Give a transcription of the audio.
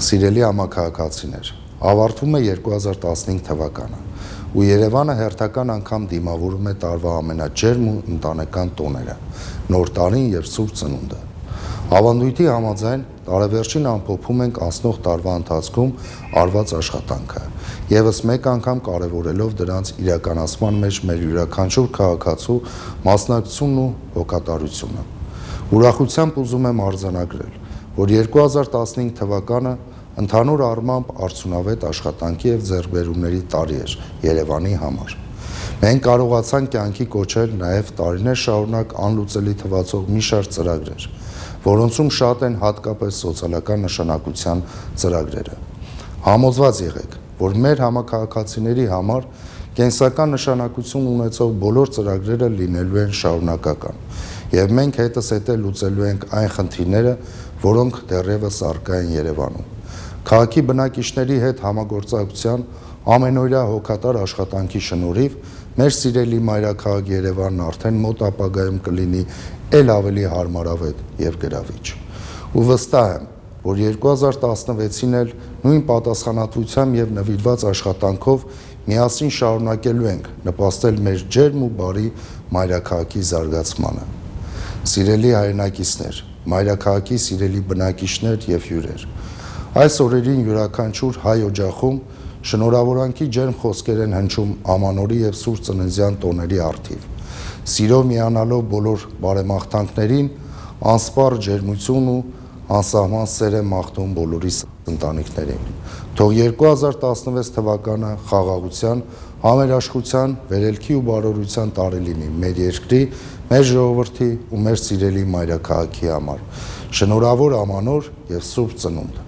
Սիրելի համաքաղաքացիներ, ավարտվում է 2015 թվականը ու Երևանը հերթական անգամ դիմավորում է տարվա ամենաջերմ ու ընտանեկան տոները՝ Նոր տարին և Սուրբ Ծնունդը։ Ավանդույթի համաձայն տարեվերջին ամփոփում ենք անցնող տարվա ընթացքում արված աշխատանքը, ևս մեկ անգամ կարևորելով դրանց իրականացման մեջ մեր յուրաքանչյուր քաղաքացու մասնակցությունն ու հոգատարությունը։ Ուրախությամբ ուզում եմ արձանագրել, որ 2015 թվականը ընդհանուր առմամբ արդյունավետ աշխատանքի և ձեռքբերումների տարի էր Երևանի համար։ Մենք կարողացանք կյանքի կոչել նաև տարիներ շարունակ անլուծելի թվացող մի շարք ծրագրեր, որոնցում շատ են հատկապես սոցիալական նշանակության ծրագրերը։ Համոզված եղեք, որ մեր համաքաղաքացիների համար կենսական նշանակություն ունեցող բոլոր ծրագրերը լինելու են շարունակական, և մենք հետզհետե լուծելու ենք այն խնդիրները, որոնք դեռևս առկա են Երևանում։ Քաղաքի բնակիչների հետ համագործակցության ամենօրյա հոգատար աշխատանքի շնորհիվ մեր սիրելի մայրաքաղաք Երևանն արդեն մոտ ապագայում կլինի էլ ավելի հարմարավետ և գրավիչ։ Ու վստահ եմ, որ 2016-ին էլ նույն պատասխանատվությամբ և նվիրված աշխատանքով միասին շարունակելու ենք նպաստել մեր ջերմ ու բարի մայրաքաղաքի զարգացմանը։ Սիրելի հայրենակիցներ, մայրաքաղաքի սիրելի բնակիչներ և հյուրեր, այս օրերին յուրաքանչյուր հայ օջախում շնորհավորանքի ջերմ խոսքեր են հնչում Ամանորի և Սուրբ Ծննդյան տոների առթիվ։ Սիրով միանալով բոլոր բարեմաղթանքներին, անսպառ ջերմություն ու անսահման սեր եմ մաղթում բոլորիս ընտանիքներին։ Թող 2016 թվականը խաղաղության, համերաշխության, վերելքի ու բարօրության տարի լինի մեր երկրի, մեր ժողովրդի ու մեր սիրելի մայրաքաղաքի համար։ Շնորհավոր Ամանոր և Սուրբ Ծնունդ։